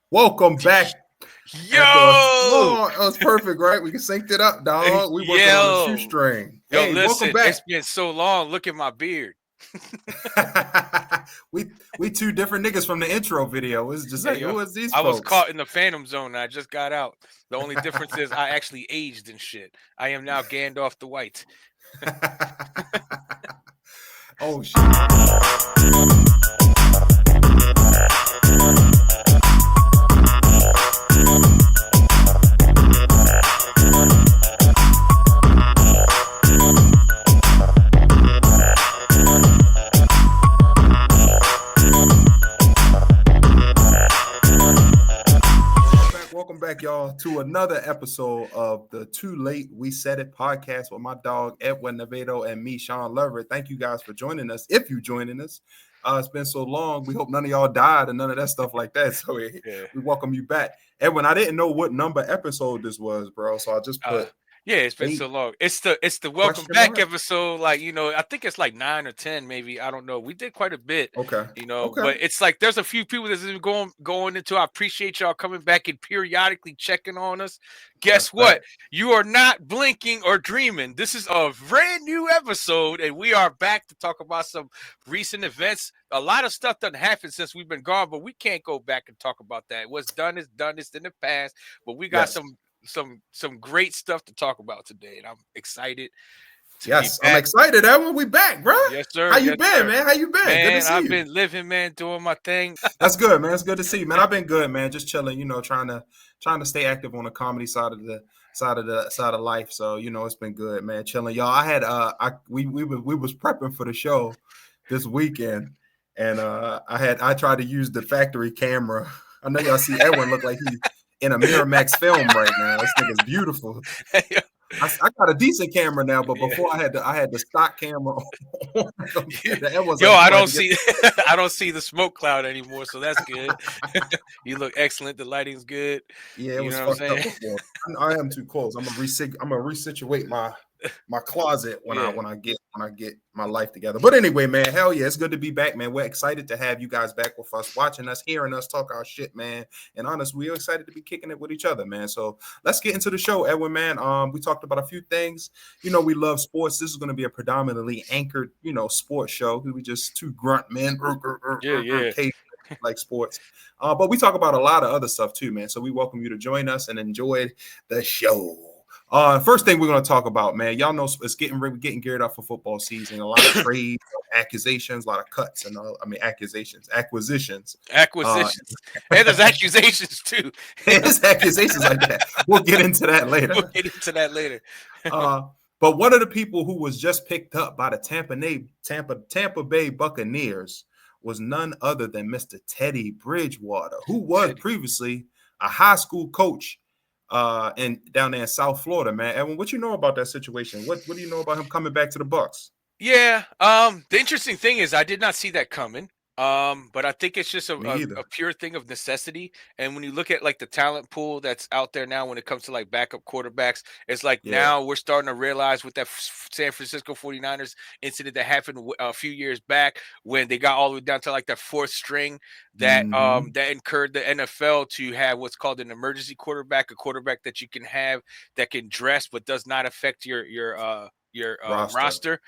Welcome back after us. Yo, Oh, that was perfect, right? We can synced it up, dog. We working on a yo, shoestring. yo, Hey, welcome listen, it's back. been so long. Look at my beard. we two different niggas from the intro video. It's just Hey, like, yo, who is these I was folks? caught in the Phantom Zone and I just got out. The only difference is I actually aged and shit. I am now Gandalf the White. Oh shit. Welcome back, y'all, to another episode of the Too Late We Said It podcast with my dog Edwin Nevedo and me, Sean Lover. Thank you guys for joining us. If you're joining us, it's been so long. We hope none of y'all died and none of that stuff like that. So we welcome you back, Edwin. I didn't know what number episode this was, bro. So I just put Yeah, it's been 8 so long. It's the welcome question back mark. episode. Like, I think it's like 9 or 10, maybe. I don't know. We did quite a bit, Okay. but it's like there's a few people that's been going into. I appreciate y'all coming back and periodically checking on us. Guess That's what? fact. You are not blinking or dreaming. This is a brand new episode, and we are back to talk about some recent events. A lot of stuff doesn't happen since we've been gone, but we can't go back and talk about that. What's done is done. It's in the past, but we got Yes. some great stuff to talk about today, and I'm excited to be Yes, I'm back. excited, Edwin. We back, bro. Yes, sir. How you Yes, been, sir. man? How you been? Good to Man, see I've you. been living, man, doing my thing. That's good, man. It's good to see you, man. I've been good, man. Just chilling, trying to stay active on the comedy side of life. So, it's been good, man. Chilling. Y'all, I had we was prepping for the show this weekend, and I tried to use the factory camera. I know y'all see Edwin look like he in a Miramax film right now. This nigga's beautiful. I got a decent camera now, but before I had the stock camera on the computer. That was Yo, like I trying don't to get. see I don't see the smoke cloud anymore, so that's good. You look excellent. The lighting's good. Yeah, it You was know what I'm fucked up saying? before. I am too close. I'm gonna resituate my closet when Yeah. I get my life together. But anyway, man, hell yeah, it's good to be back, man. We're excited to have you guys back with us, watching us, hearing us talk our shit, man. And honestly, we're excited to be kicking it with each other, man. So let's get into the show, Edwin, man. We talked about a few things. We love sports. This is going to be a predominantly anchored, sports show. We just two grunt men, Yeah. like sports. But we talk about a lot of other stuff too, man. So we welcome you to join us and enjoy the show. First thing we're going to talk about, man. Y'all know it's getting geared up for football season. A lot of trades, accusations, a lot of cuts, and accusations. Acquisitions. And there's accusations too. It's accusations like that. We'll get into that later. We'll get into that later. But one of the people who was just picked up by the Tampa Bay Buccaneers was none other than Mr. Teddy Bridgewater, who was previously a high school coach and down there in South Florida, man. Evan, what you know about that situation? What do you know about him coming back to the Bucs? Yeah. The interesting thing is I did not see that coming. But I think it's just a pure thing of necessity. And when you look at like the talent pool that's out there now, when it comes to like backup quarterbacks, it's like now we're starting to realize with that San Francisco 49ers incident that happened a few years back when they got all the way down to like that fourth string that that incurred the NFL to have what's called an emergency quarterback, a quarterback that you can have that can dress but does not affect your roster.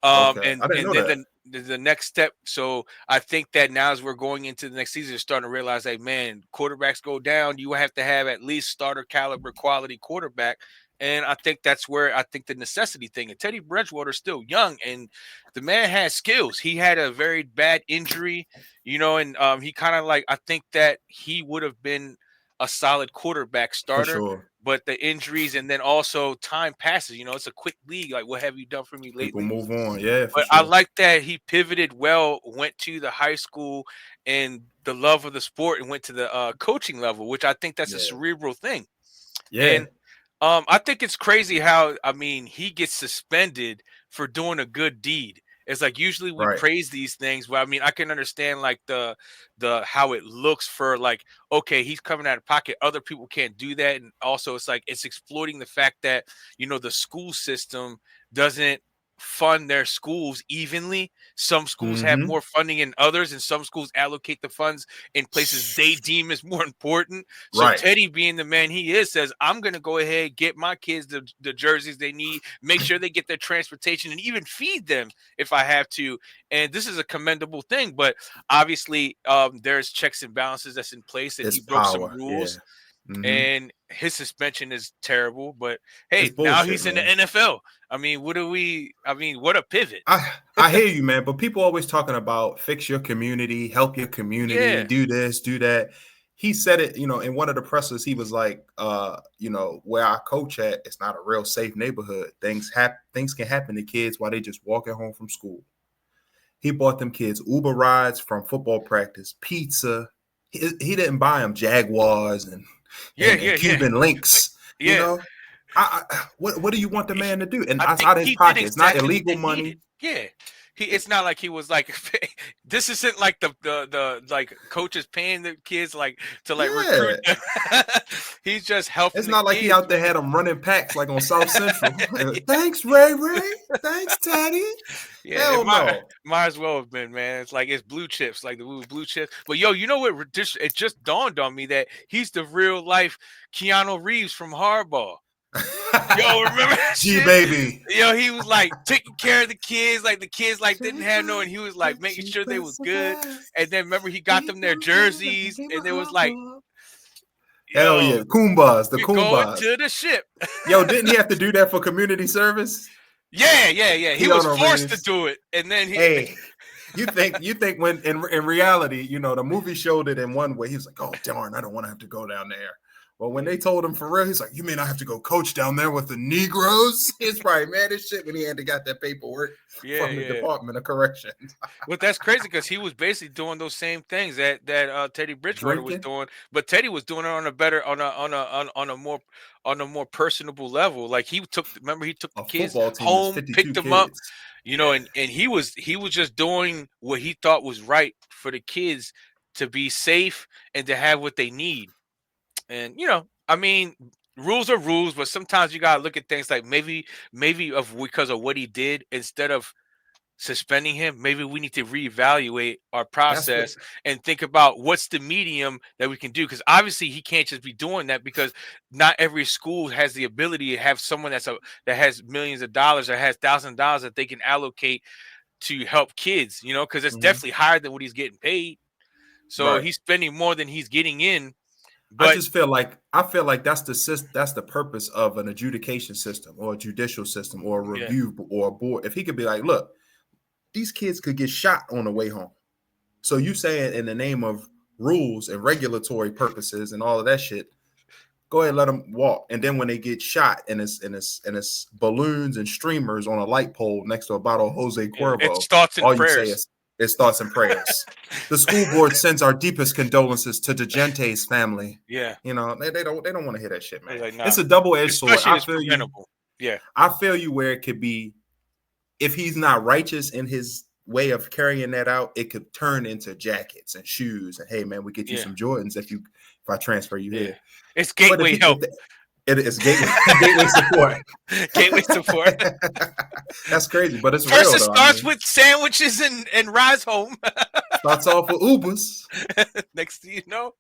Okay. And I didn't know that. then the next step. So I think that now as we're going into the next season, you're starting to realize, like, man, quarterbacks go down. You have to have at least starter caliber quality quarterback. And I think that's where I think the necessity thing. And Teddy Bridgewater's still young, and the man has skills. He had a very bad injury, and he kind of like I think that he would have been a solid quarterback starter. For sure. But the injuries and then also time passes. It's a quick league. Like, what have you done for me lately? People move on. Yeah, for But sure. I like that he pivoted well, went to the high school and the love of the sport and went to the coaching level, which I think that's a cerebral thing. Yeah. And I think it's crazy how, he gets suspended for doing a good deed. It's like usually we praise these things, but I can understand like the how it looks for like, okay, he's coming out of pocket. Other people can't do that. And also it's like it's exploiting the fact that, the school system doesn't fund their schools evenly. Some schools have Mm-hmm. more funding than others, and some schools allocate the funds in places they deem is more important. So Right. Teddy, being the man he is, says, I'm going to go ahead, get my kids the jerseys they need, make sure they get their transportation, and even feed them if I have to. And this is a commendable thing, but obviously there's checks and balances that's in place, and It's he broke some power. rules. Yeah. Mm-hmm. And his suspension is terrible, but hey, bullshit, now he's in man. the NFL. I mean, what a pivot. I hear you, man, but people always talking about fix your community, help your community, do this, do that. He said it, in one of the pressers, he was like, where I coach at, it's not a real safe neighborhood. Things can happen to kids while they just walking home from school. He bought them kids Uber rides from football practice, pizza. He didn't buy them Jaguars and Cuban links. Yeah. What do you want the man to do? And I that's out of his pocket. It's not illegal money. Needed. Yeah. It's not like he was like, this isn't like the like coaches paying the kids like to like recruit them. He's just helping. It's not like he out there had them running packs like on South Central. Thanks, Ray. Thanks, Teddy. Yeah, hell no. Might as well have been, man. It's like it's blue chips, like the movie Blue Chips. But yo, you know what? It just dawned on me that he's the real life Keanu Reeves from Hardball. Yo, remember that shit? Baby. Yo, he was like taking care of the kids, like the kids like didn't have no, and he was like making sure they was good. And then remember he got them their jerseys, and there was like, hell yeah, Koombas, the Koombas. Going to the ship. Yo, didn't he have to do that for community service? Yeah. He was forced to do it, and then he. You think when in reality, the movie showed it in one way. He was like, oh darn, I don't want to have to go down there. Well, when they told him for real, he's like, you mean I have to go coach down there with the Negroes? He's probably mad as shit when he had to got that paperwork from the Department of Corrections. Well, that's crazy because he was basically doing those same things that Teddy Bridgewater was doing, but Teddy was doing it on a more personable level. Like he took the kids home, picked them up, and he was just doing what he thought was right for the kids to be safe and to have what they need. And I mean, rules are rules, but sometimes you gotta look at things like maybe because of what he did, instead of suspending him, maybe we need to reevaluate our process and think about what's the medium that we can do. Because obviously he can't just be doing that, because not every school has the ability to have someone that has millions of dollars or has $1,000 that they can allocate to help kids. Because it's definitely higher than what he's getting paid. So he's spending more than he's getting in. But I feel like that's the purpose of an adjudication system or a judicial system or a review or a board. If he could be like, look, these kids could get shot on the way home. So you saying in the name of rules and regulatory purposes and all of that shit, go ahead and let them walk. And then when they get shot and it's balloons and streamers on a light pole next to a bottle of Jose Cuervo, it starts in prayers. You say is, it starts in prayers. The school board sends our deepest condolences to DeGente's family. Yeah. They don't want to hear that shit, man. Like, nah. It's a double-edged sword. I feel you. Yeah. I feel you where it could be, if he's not righteous in his way of carrying that out, it could turn into jackets and shoes. And hey, man, we get you some Jordans if I transfer you here. It's gateway help. It's gateway support. Gateway support. That's crazy, but it's First real. It starts with sandwiches and rides home. Starts off with Ubers. Next thing you know,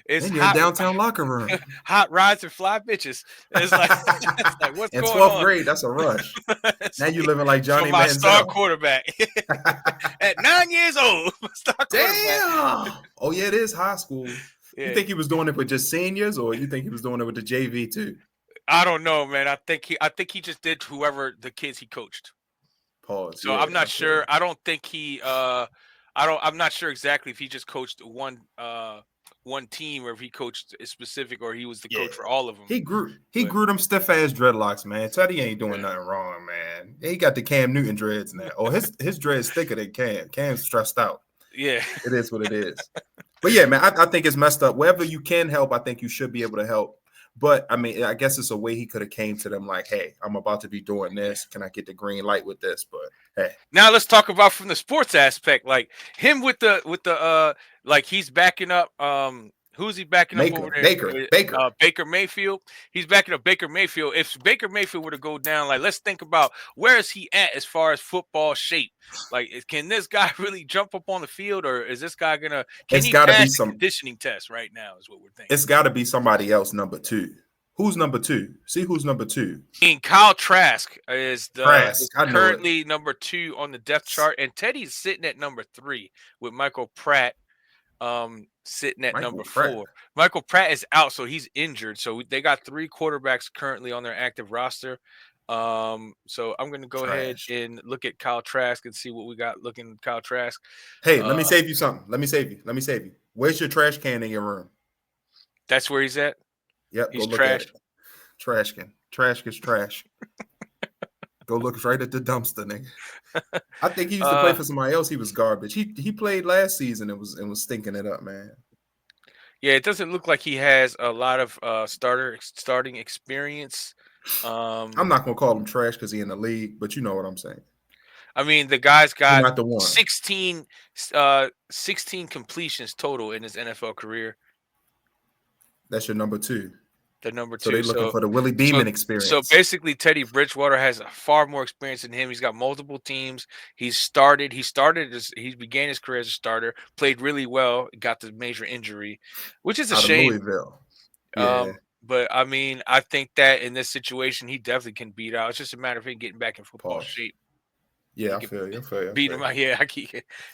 it's in your downtown locker room. Hot rides and fly bitches. It's like what's in going 12th on? grade, that's a rush. Now you living like Johnny my Manziel. Star quarterback at 9 years old. Damn. Oh yeah, it is high school. Yeah. You think he was doing it with just seniors, or you think he was doing it with the JV too? I don't know, man. I think he just did whoever the kids he coached. Pause. So I'm not sure. I don't think he. I'm not sure exactly if he just coached one team, or if he coached a specific, or he was the coach for all of them. He grew them stiff ass dreadlocks, man. Teddy ain't doing nothing wrong, man. He got the Cam Newton dreads now. Oh, his dreads thicker than Cam. Cam's stressed out. Yeah, it is what it is. But yeah, man, I think it's messed up. Wherever you can help, I think you should be able to help. But I mean, I guess it's a way he could have came to them like, hey, I'm about to be doing this. Can I get the green light with this? But hey. Now let's talk about from the sports aspect, like him with the like he's backing up Who's he backing up over there? Baker Mayfield. He's backing up Baker Mayfield. If Baker Mayfield were to go down, like, let's think about where is he at as far as football shape? Like, can this guy really jump up on the field, or is this guy gonna? Can he pass the conditioning test right now? Is what we're thinking. It's got to be somebody else number 2. Who's number 2? See who's number 2. Kyle Trask is currently number 2 on the depth chart, and Teddy's sitting at number 3 with Michael Pratt. Sitting at number 4. Michael Pratt is out, so he's injured. So they got 3 quarterbacks currently on their active roster. So I'm going to go ahead and look at Kyle Trask and see what we got looking at Kyle Trask. Hey, let me save you something. Let me save you. Where's your trash can in your room? That's where he's at? Yep, he's go look at it. Trash can. Trash is trash. Go look right at the dumpster, nigga. I think he used to play for somebody else. He was garbage. He played last season and was stinking it up, man. Yeah, it doesn't look like he has a lot of starting experience. I'm not gonna call him trash because he's in the league, but you know what I'm saying. I mean, the guy's got 16 completions total in his NFL career. That's your number 2. The number 2. So they're looking for the Willie Beeman experience. So basically, Teddy Bridgewater has far more experience than him. He's got multiple teams. He began his career as a starter, played really well, got the major injury, which is a shame. Louisville. Yeah. But I mean, I think that in this situation, he definitely can beat out. It's just a matter of him getting back in football shape. Yeah, I feel you. Beat him out. Yeah,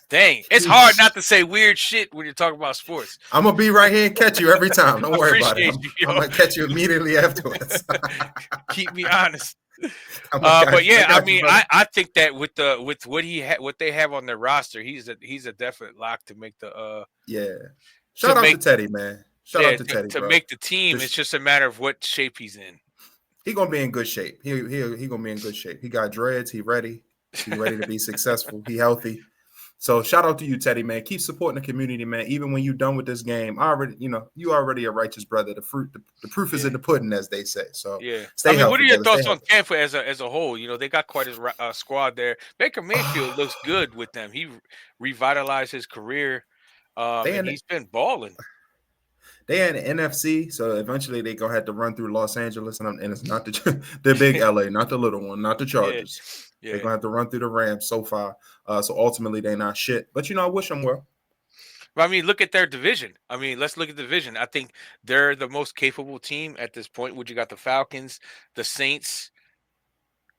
dang. It's hard not to say weird shit when you're talking about sports. I'm going to be right here and catch you every time. Don't worry about it. I'm going to catch you immediately afterwards. Keep me honest. But yeah, I mean, I think that with what they have on their roster, he's a definite lock to make the Shout out to Teddy, man. Shout out to Teddy. To make the team, it's just a matter of what shape he's in. He's going to be in good shape. He going to be in good shape. He got dreads. He ready. He's ready to be successful. He healthy. So shout out to you, Teddy, man. Keep supporting the community, man. Even when you're done with this game, you already a righteous brother. The proof is in the pudding, as they say. So stay healthy. What are your thoughts on Tampa as a whole? You know, they got quite a squad there. Baker Mayfield looks good with them. He revitalized his career, and he's been balling. They had an NFC, so eventually they're going to have to run through Los Angeles, and it's not the big LA, not the little one, not the Chargers. Yeah. They're going to have to run through the Rams so far. So ultimately, they're not shit. But, I wish them well. But, I mean, look at their division. I mean, let's look at the division. I think they're the most capable team at this point. You got the Falcons, the Saints,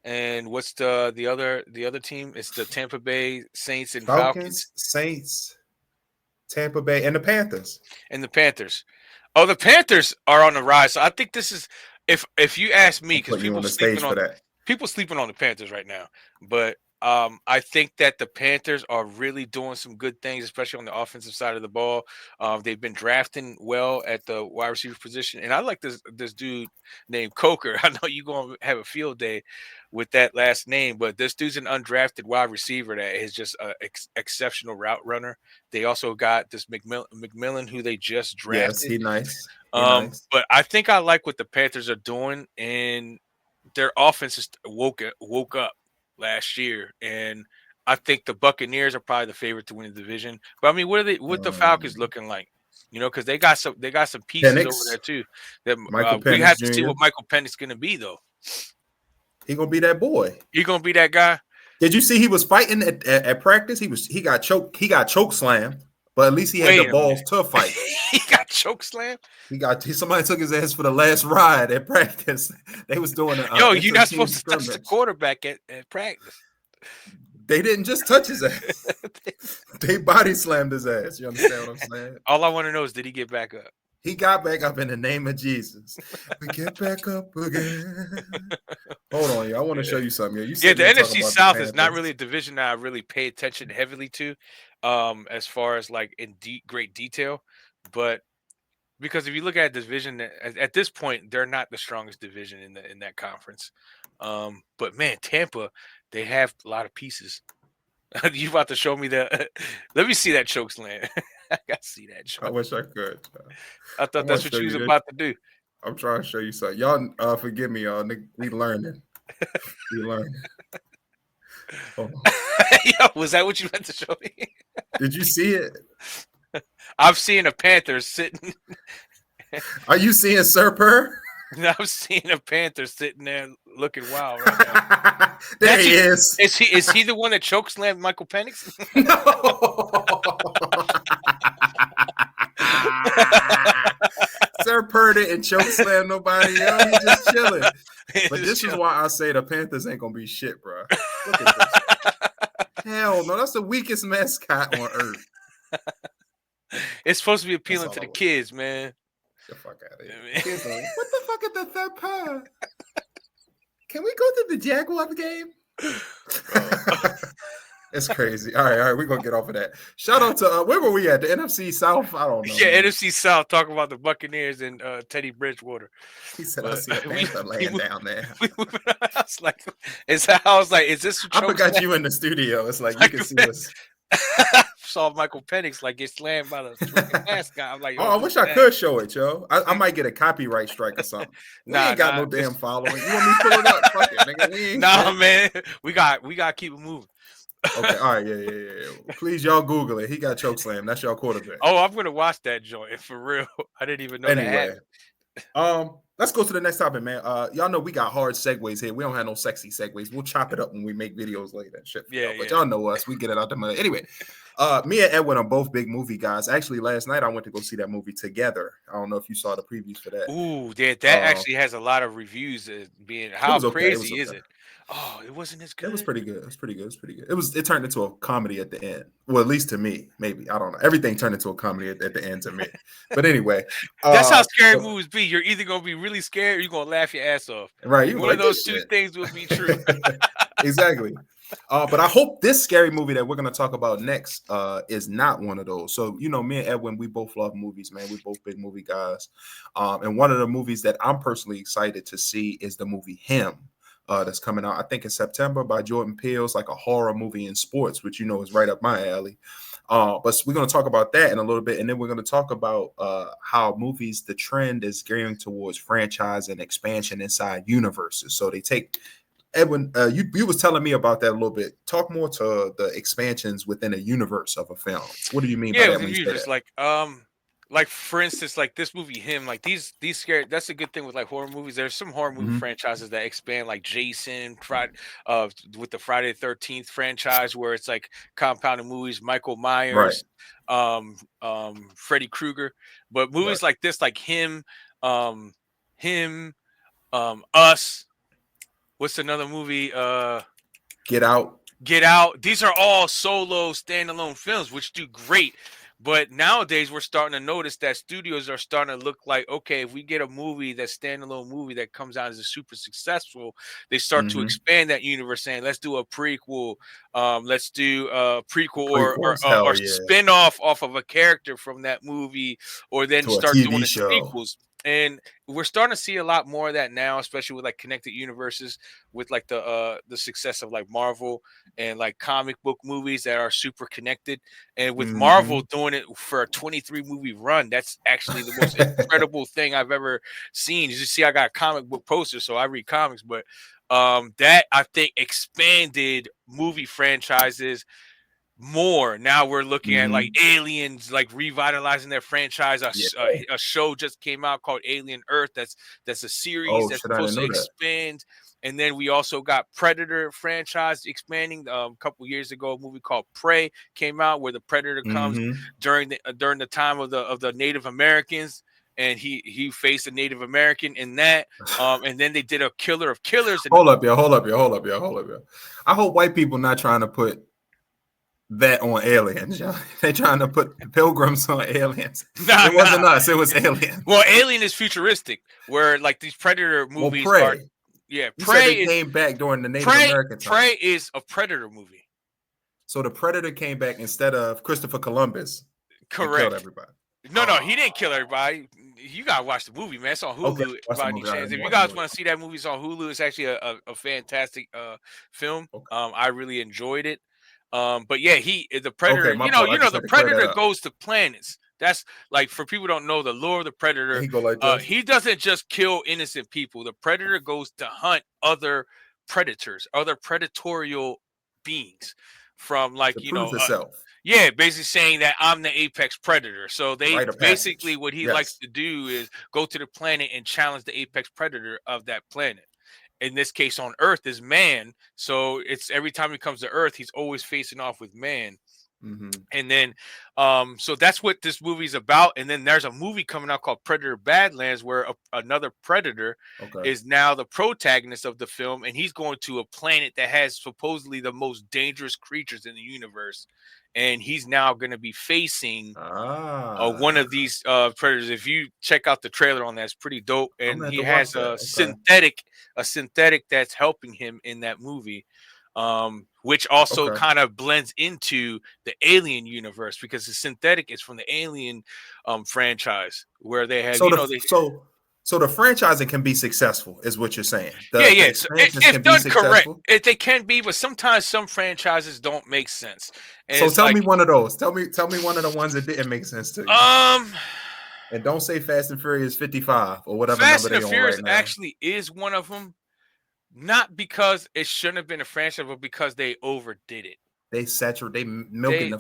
and what's the other team? It's the Tampa Bay Saints and Falcons. Saints, Tampa Bay, and the Panthers. Oh, the Panthers are on the rise. So I think this is, if you ask me, because people sleeping on the Panthers right now, but I think that the Panthers are really doing some good things, especially on the offensive side of the ball. They've been drafting well at the wide receiver position, and I like this dude named Coker. I know you're gonna have a field day with that last name, but this dude's an undrafted wide receiver that is just an exceptional route runner. They also got this McMillan, who they just drafted. Yes, he's nice. But I think I like what the Panthers are doing, and their offense just woke up last year, and I think the Buccaneers are probably the favorite to win the division. But I mean, what the Falcons looking like? Because they got some pieces over there too. That we have to see what Michael Penix going to be, though. He gonna be that boy. He gonna be that guy. Did you see he was fighting at practice? He got choke slammed, but at least he had the balls to fight. He got choke slammed. Somebody took his ass for the last ride at practice. They was doing you're not supposed to touch the quarterback at practice. They didn't just touch his ass. They body slammed his ass. You understand what I'm saying? All I want to know is, did he get back up? He got back up in the name of Jesus. We get back up again. Hold on, I want to show you something. The NFC South is not really a division that I really pay attention heavily to, as far as like in great detail. But because if you look at the division at this point, they're not the strongest division in that conference. But man, Tampa, they have a lot of pieces. You about to show me that? Let me see that choke slam. I got to see that. Choke. I wish I could. I thought that's what you was about to do. I'm trying to show you something. Y'all, forgive me, y'all. We learning. Yo, was that what you meant to show me? Did you see it? I'm seeing a panther sitting. Are you seeing Sir Purr? I'm seeing a panther sitting there looking wild right now. There he is. Is he the one that chokeslammed Michael Penix? No. Sir Purr didn't chokeslam nobody, yo. He just chilling. But this is why I say the Panthers ain't gonna be shit, bro. Look at this. Hell no, that's the weakest mascot on earth. It's supposed to be appealing to the kids, man. Get the fuck out of here. Kids like, what the fuck is the third Purr? Can we go to the Jaguars game? It's crazy. All right, we're gonna get off of that. Shout out to where were we at? The NFC South? I don't know. Yeah, man. NFC South. Talking about the Buccaneers and Teddy Bridgewater. He said, "I see a panther laying down there." I was like, "Is this?" I forgot you in the studio. It's like you can see us. Saw Michael Penix like get slammed by the mascot. I'm like, I wish I could show it, yo. I might get a copyright strike or something. We ain't got no damn following. You want me to pull it up? Fuck it, nigga. We ain't man. We got to keep it moving. Okay, all right, yeah. Please, y'all Google it. He got chokeslam. That's your quarterback. Oh, I'm gonna watch that joint for real. I didn't even know that. Let's go to the next topic, man. Y'all know we got hard segues here. We don't have no sexy segues. We'll chop it up when we make videos later and shit. But y'all know us. We get it out the mud. Anyway, me and Edwin are both big movie guys. Actually, last night I went to go see that movie together. I don't know if you saw the previews for that. Ooh, that actually has a lot of reviews. Being how crazy is it? Oh, it wasn't as good. It was pretty good. It turned into a comedy at the end. Well, at least to me, maybe. I don't know. Everything turned into a comedy at the end to me. But anyway. That's how scary movies be. You're either gonna be really scared or you're gonna laugh your ass off. Right. One of those two things would be true. Exactly. But I hope this scary movie that we're gonna talk about next is not one of those. So, me and Edwin, we both love movies, man. We both big movie guys. And one of the movies that I'm personally excited to see is the movie Him. That's coming out, I think, in September by Jordan Peele. It's like a horror movie in sports, which is right up my alley. But we're going to talk about that in a little bit, and then we're going to talk about how movies, the trend is gearing towards franchise and expansion inside universes. So they take Edwin. You was telling me about that a little bit. Talk more to the expansions within a universe of a film. What do you mean by that? When you say that? Like for instance, like this movie, Him, like these scary. That's a good thing with like horror movies. There's some horror movie franchises that expand, like Jason, with the Friday the 13th franchise, where it's like compounded movies, Michael Myers, Freddy Krueger. But movies like this, like Him, Us. What's another movie? Get Out. These are all solo standalone films, which do great. But nowadays, we're starting to notice that studios are starting to look like, okay, if we get a movie, that standalone movie that comes out as a super successful, they start to expand that universe, saying, let's do a prequel, let's do a prequel or spin-off off of a character from that movie, or then start doing the sequels. And we're starting to see a lot more of that now, especially with like connected universes, with like the success of like Marvel and like comic book movies that are super connected. And with Marvel doing it for a 23 movie run, that's actually the most incredible thing I've ever seen. You see, I got a comic book poster, so I read comics, but that I think expanded movie franchises more. Now we're looking at like Aliens, like revitalizing their franchise. A show just came out called Alien Earth. That's a series that's supposed to expand. And then we also got Predator franchise expanding. A couple years ago, a movie called Prey came out, where the Predator comes during the time of the Native Americans, and he faced a Native American in that. And then they did a Killer of Killers. Hold up, yo. I hope white people not trying to put that on aliens, yo. They trying to put the Pilgrims on aliens. It wasn't us, it was Alien. Well, Alien is futuristic, where like these Predator movies are. Yeah, Prey came back during the Native American time. Prey is a Predator movie. So the Predator came back instead of Christopher Columbus. Correct. Killed everybody. No, he didn't kill everybody. You gotta watch the movie, man. It's on Hulu. By any chance, if you guys want to see that movie, it's on Hulu. It's actually a fantastic film. Okay. I really enjoyed it. But yeah, the Predator. Okay, the Predator goes to planets. That's like, for people who don't know the lore of the Predator. He doesn't just kill innocent people. The Predator goes to hunt other predators, other predatorial beings. from like, to prove itself. yeah, basically saying that I'm the apex predator. So they Rite of basically passage. what he likes Yes. to do is go to the planet and challenge the apex predator of that planet. In this case on Earth is man. So it's every time he comes to Earth, he's always facing off with man. Mm-hmm. And then so that's what this movie's about. And then there's a movie coming out called Predator Badlands where another predator is now the protagonist of the film, and he's going to a planet that has supposedly the most dangerous creatures in the universe, and he's now going to be facing one of these predators. If you check out the trailer on that, it's pretty dope. And he has a synthetic that's helping him in that movie, which also kind of blends into the Alien universe, because the synthetic is from the Alien franchise, where they have so the franchising can be successful, is what you're saying. The if done correct, they can be, but sometimes some franchises don't make sense. And so tell me one of those. Tell me one of the ones that didn't make sense to you. And don't say Fast and Furious 55 or whatever. Fast and Furious actually is one of them. Not because it shouldn't have been a franchise, but because they overdid it. They milking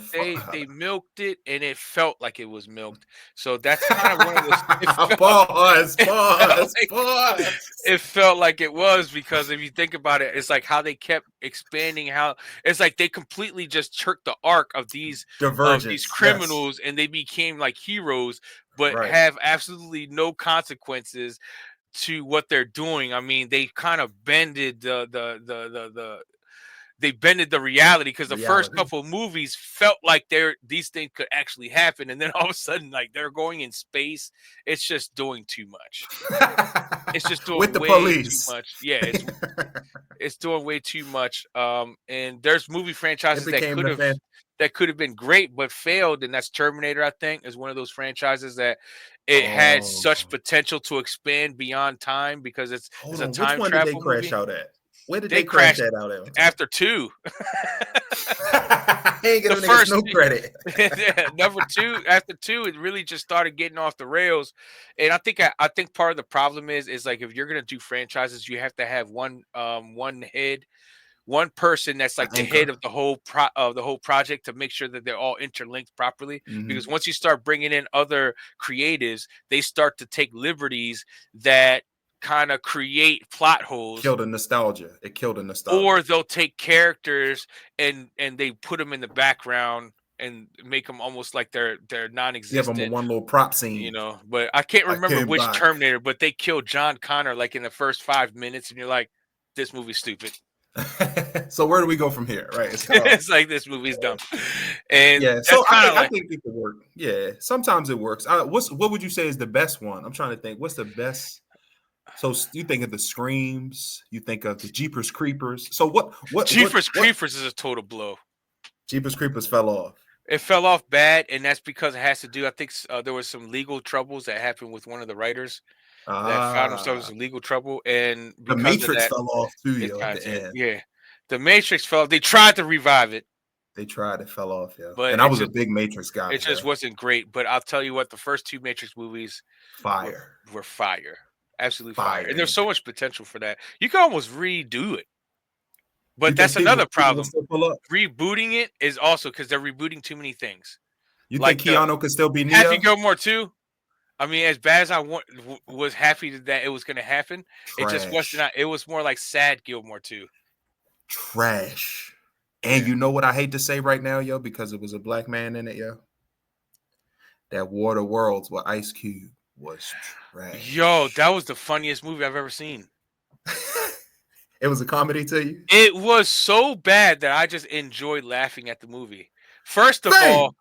they milked it, and it felt like it was milked. So that's kind of one of those. Pause. It felt like it was, because if you think about it, it's like how they kept expanding. How it's like they completely just jerked the arc of these criminals, and they became like heroes, but have absolutely no consequences to what they're doing. I mean, they kind of bended they bended the reality, because the first couple of movies felt like these things could actually happen, and then all of a sudden, like, they're going in space. It's just doing too much. It's just doing with the way police. Too much. Yeah, it's doing way too much. And there's movie franchises that could have been great but failed, and that's Terminator. I think is one of those franchises that it had such potential to expand beyond time, because it's a time travel. Which one did they crash out at? Where did they crash that out at? After 2. Ain't giving niggas no credit. Number 2, after 2, it really just started getting off the rails. And I think part of the problem is like, if you're gonna do franchises, you have to have one person that's like the head of the whole project, to make sure that they're all interlinked properly. Mm-hmm. Because once you start bringing in other creatives, they start to take liberties that kind of create plot holes. It killed the nostalgia. Or they'll take characters and they put them in the background and make them almost like they're non-existent. Give them one little prop scene, you know. But I can't remember which Terminator, but they killed John Connor like in the first 5 minutes, and you're like, this movie's stupid. So where do we go from here? Right? It's like, this movie's dumb. And so I think it could work. Yeah, sometimes it works. What would you say is the best one? I'm trying to think. What's the best? So you think of the Screams, you think of the Jeepers Creepers. So what Jeepers Creepers is a total blow. Jeepers Creepers fell off. It fell off bad, and that's because it has to do, I think there was some legal troubles that happened with one of the writers that found themselves in legal trouble, and the Matrix fell off too, at the end. Yeah, the Matrix fell off. They tried to revive it. It fell off, and I was a big Matrix guy. It just wasn't great, but I'll tell you what, the first 2 Matrix movies were fire. Absolutely fire. And there's so much potential for that. You can almost redo it. But that's another problem. Rebooting it is also because they're rebooting too many things. You think Keanu could still be Neo? Happy Gilmore 2? I mean, as bad as I was happy that it was going to happen, it just wasn't. It was more like sad Gilmore 2. Trash. And you know what I hate to say right now, yo, because it was a black man in it, yo? That War of the Worlds with Ice Cube was trash. Yo, that was the funniest movie I've ever seen. It was a comedy to you? It was so bad that I just enjoyed laughing at the movie. First of all,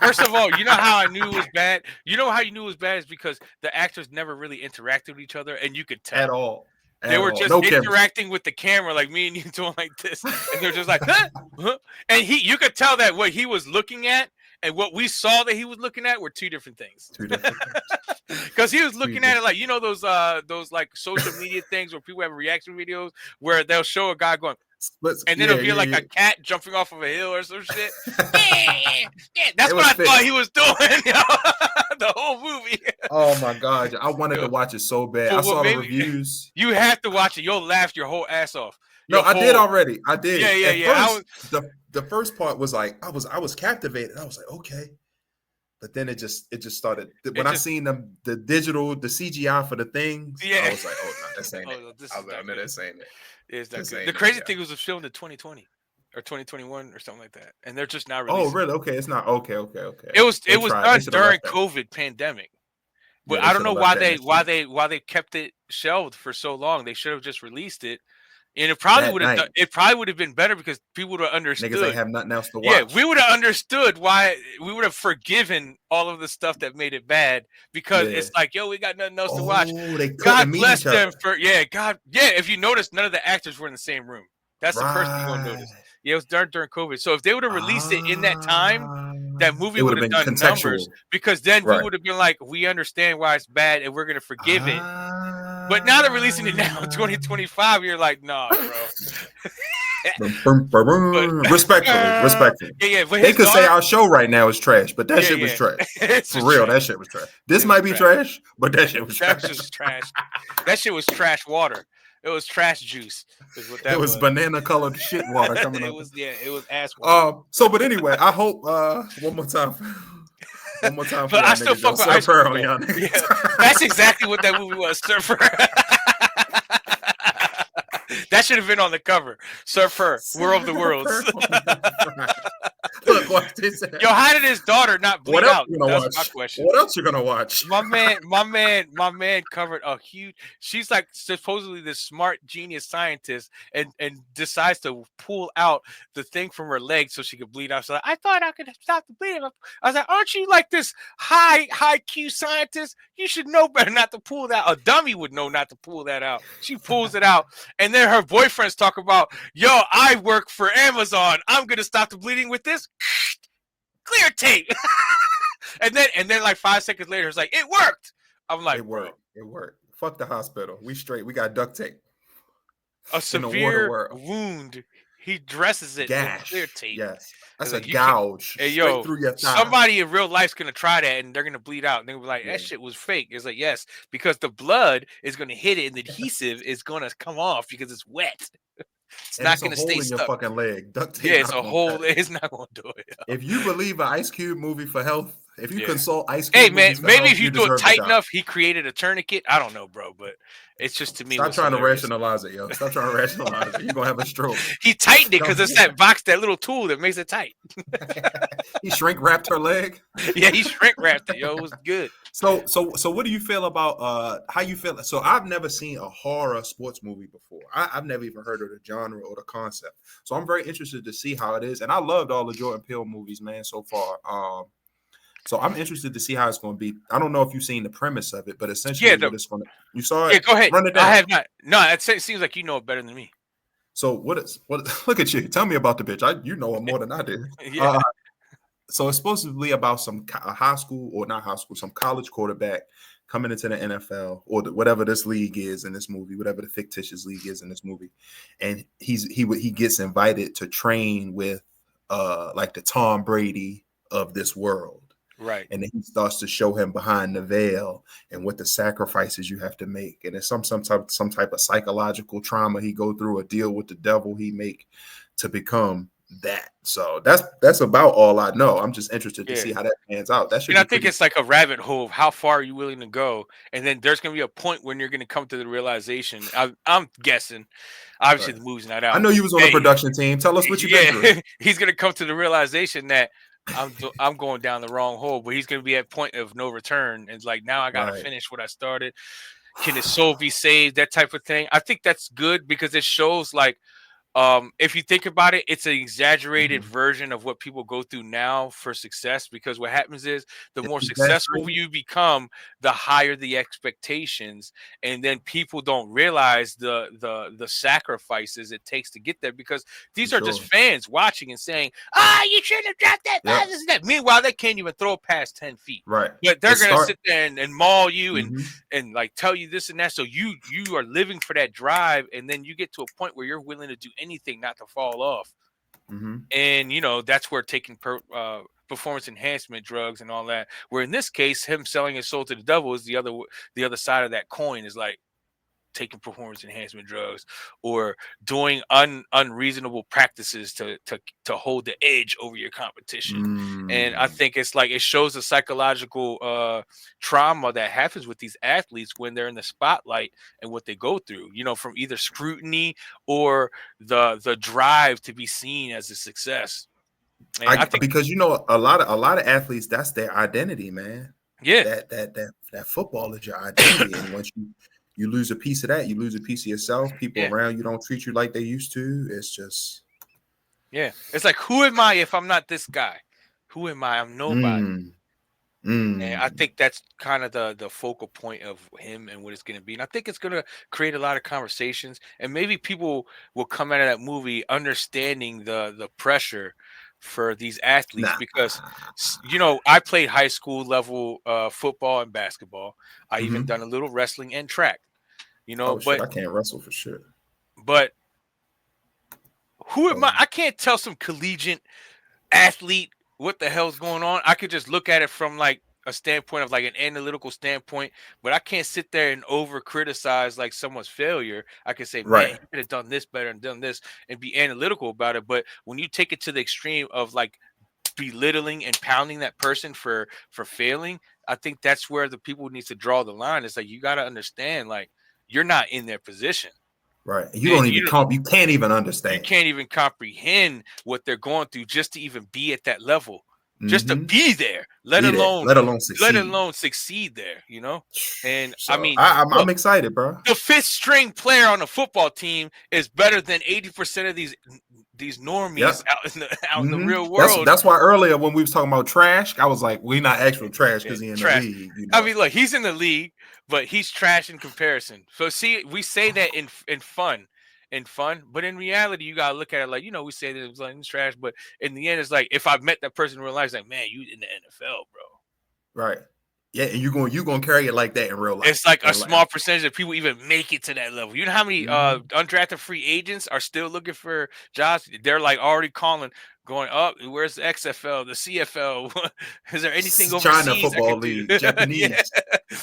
first of all, you know how I knew it was bad? You know how you knew it was bad is because the actors never really interacted with each other, and you could tell. At all. They were just interacting with the camera, like me and you doing like this, and they're just like, huh? And you could tell that what he was looking at and what we saw that he was looking at were 2 different things. Because he was looking at it like, you know, those like social media things where people have reaction videos where they'll show a guy going, and then it'll be like a cat jumping off of a hill or some shit. That's what I thought he was doing. The whole movie. Oh my god, I wanted to watch it so bad. I saw the reviews. You have to watch it. You'll laugh your whole ass off. No, I did already. I did. Yeah. At first, the first part was like I was captivated. I was like, okay. But then it just started. When I seen the digital, the CGI for the things, I was like, oh no, this ain't it. I was like, no, this ain't it. It's not good. The crazy thing was filmed in 2020 or 2021 or something like that, and they're just now releasing. Oh, really? Okay, it's not okay. It was done during COVID pandemic. But I don't know why they kept it shelved for so long. They should have just released it, and it probably would have been better because people would have understood. Niggas ain't have nothing else to watch. Yeah, we would have understood why. We would have forgiven all of the stuff that made it bad because it's like, yo, we got nothing else to watch. God bless them God. Yeah, if you notice, none of the actors were in the same room. That's the first thing you'll notice. Yeah, it was during COVID. So if they would have released it in that time, that movie would have done numbers because then we would have been like, we understand why it's bad and we're going to forgive it. But now they're releasing it now in 2025. You're like, nah, bro. Respectfully. Yeah. They could say our show right now is trash, but that shit was trash. For real, that shit was trash. This might be trash, but that shit was trash. That was trash. That shit was trash water. It was trash juice. Is what that was banana colored shit water coming up. It was ass water. But anyway, I hope one more time. But I still fuck with Ice Cream. Yeah, that's exactly what that movie was. Surfer. That should have been on the cover. Surfer, World of the Worlds. Look, watch this. Yo, how did his daughter not bleed out? That's my question. What else you gonna watch? My man covered a huge. She's like supposedly this smart genius scientist, and decides to pull out the thing from her leg so she could bleed out. So like, I thought I could stop the bleeding. I was like, aren't you like this high Q scientist? You should know better not to pull that. A dummy would know not to pull that out. She pulls it out, and then her boyfriends talk about, yo, I work for Amazon. I'm gonna stop the bleeding with this. Clear tape. and then like 5 seconds later, it's like, it worked. I'm like, it worked. Fuck the hospital. We straight. We got duct tape. A severe wound. He dresses it with clear tape. Yes. That's a gouge. Hey, yo, through your thigh. Somebody in real life's gonna try that and they're gonna bleed out. And they're gonna be like, that shit was fake. It's like, yes, because the blood is gonna hit it and the adhesive is gonna come off because it's wet. It's not going to stay stuck. In your fucking leg. Duct tape. Yeah, it's a hole. It's not going to do it. If you believe an Ice Cube movie for health, if you consult Ice Cube, hey man, maybe if you do it tight enough, he created a tourniquet. I don't know, bro, but it's just to me. Stop trying to rationalize it, yo. Stop trying to rationalize it. You're gonna have a stroke. He tightened it because it's that box, that little tool that makes it tight. He shrink wrapped her leg. Yeah, he shrink wrapped it. Yo, it was good. So what do you feel about how you feel? So I've never seen a horror sports movie before. I've never even heard of the genre or the concept. So I'm very interested to see how it is. And I loved all the Jordan Peele movies, man, so far. So I'm interested to see how it's going to be. I don't know if you've seen the premise of it, but essentially what it's going to. You saw it? Yeah, go ahead. Run it down. I have not. No, it seems like you know it better than me. So what? Look at you. Tell me about the bitch. You know it more than I did. Yeah. So it's supposedly about some some college quarterback coming into the NFL or whatever this league is in this movie, whatever the fictitious league is in this movie, and he gets invited to train with like the Tom Brady of this world. Right. And then he starts to show him behind the veil and what the sacrifices you have to make. And it's some type of psychological trauma he go through, a deal with the devil he make to become that. So that's about all I know. I'm just interested to see how that pans out. That should I think it's like a rabbit hole of how far are you willing to go, and then there's going to be a point when you're going to come to the realization. I'm guessing, obviously the movie's not out. I know you was on the production team. Tell us what you've been through. He's going to come to the realization that I'm going down the wrong hole, but he's going to be at point of no return. And it's like, now I got to finish what I started. Can his soul be saved? That type of thing. I think that's good because it shows like, if you think about it, it's an exaggerated version of what people go through now for success, because what happens is the more successful you become, the higher the expectations. And then people don't realize the sacrifices it takes to get there, because these are just fans watching and saying, you shouldn't have dropped that. This and that. Meanwhile, they can't even throw past 10 feet. Right. But they're going to sit there and maul you and like tell you this and that. So you are living for that drive. And then you get to a point where you're willing to do anything not to fall off. And that's where taking performance enhancement drugs and all that, where in this case him selling his soul to the devil is the other side of that coin. Is like, taking performance enhancement drugs or doing unreasonable practices to hold the edge over your competition. And I think it's like it shows the psychological trauma that happens with these athletes when they're in the spotlight and what they go through, from either scrutiny or the drive to be seen as a success. And I think because a lot of athletes, that's their identity, man. Yeah, that football is your identity, and once you lose a piece of that, you lose a piece of yourself. People around you don't treat you like they used to. It's just it's like, who am I if I'm not this guy? Who am I? I'm nobody. And I think that's kind of the focal point of him and what it's going to be. And I think it's going to create a lot of conversations, and maybe people will come out of that movie understanding the pressure for these athletes because I played high school level football and basketball. I even done a little wrestling and track, but shit, I can't wrestle for shit. But who am I? I can't tell some collegiate athlete what the hell's going on. I could just look at it from like a standpoint of like an analytical standpoint, but I can't sit there and over criticize like someone's failure. I can say, man, you could have done this better and done this and be analytical about it. But when you take it to the extreme of like belittling and pounding that person for failing, I think that's where the people need to draw the line. It's like, you got to understand, like, you're not in their position. Right. You can't even understand. You can't even comprehend what they're going through just to even be at that level. Just to be there, let alone succeed there, And so, I'm excited, bro. The 5th string player on the football team is better than 80% of these normies out in the real world. That's why earlier when we was talking about trash, I was like, we're not actual trash because he's in the league. I mean, look, he's in the league, but he's trash in comparison. So see, we say that in fun. But in reality, you gotta look at it like, we say that it was like it's trash, but in the end, it's like, if I met that person in real life, it's like, man, you in the NFL, bro. Right. Yeah, and you're going to carry it like that in real life. It's like a small percentage of people even make it to that level. You know how many undrafted free agents are still looking for jobs? They're like already going up. Where's the XFL, the CFL? Is there anything overseas? China football league, Japanese.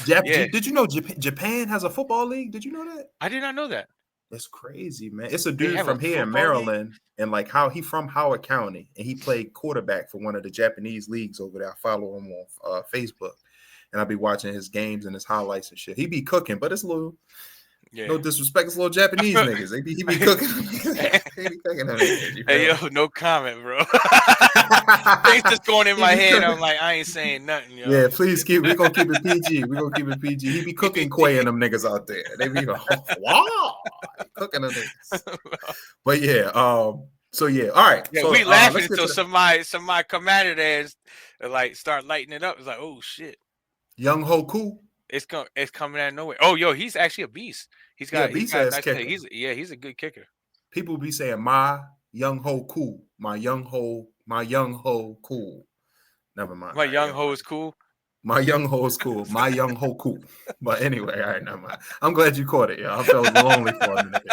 Did you know Japan has a football league? Did you know that? I did not know that. That's crazy, man. It's a dude from here in Maryland, and like how he from Howard County, and he played quarterback for one of the Japanese leagues over there. I follow him on Facebook, and I'll be watching his games and his highlights and shit. He be cooking, but it's a little, no disrespect, it's little Japanese niggas. He be cooking. He be cooking them niggas, hey, yo, no comment, bro. Things just going in my head. I'm like, I ain't saying nothing, yo. Yeah, please we're gonna keep it PG. We're gonna keep it PG. He be cooking quay and them niggas out there. They be like, wow, cooking them niggas. But yeah, so yeah, all right. Yeah, so, we laughing until somebody come at it and like start lighting it up. It's like, oh shit. Young Hoku. It's coming out of nowhere. Oh, yo, he's actually a beast. He's got a nice kicker. He's a good kicker. People be saying my young ho cool. My young ho cool. Never mind. My young ho is cool. My young ho is cool. My young ho cool. But anyway, all right, never mind. I'm glad you caught it. Yeah, I felt lonely for a minute.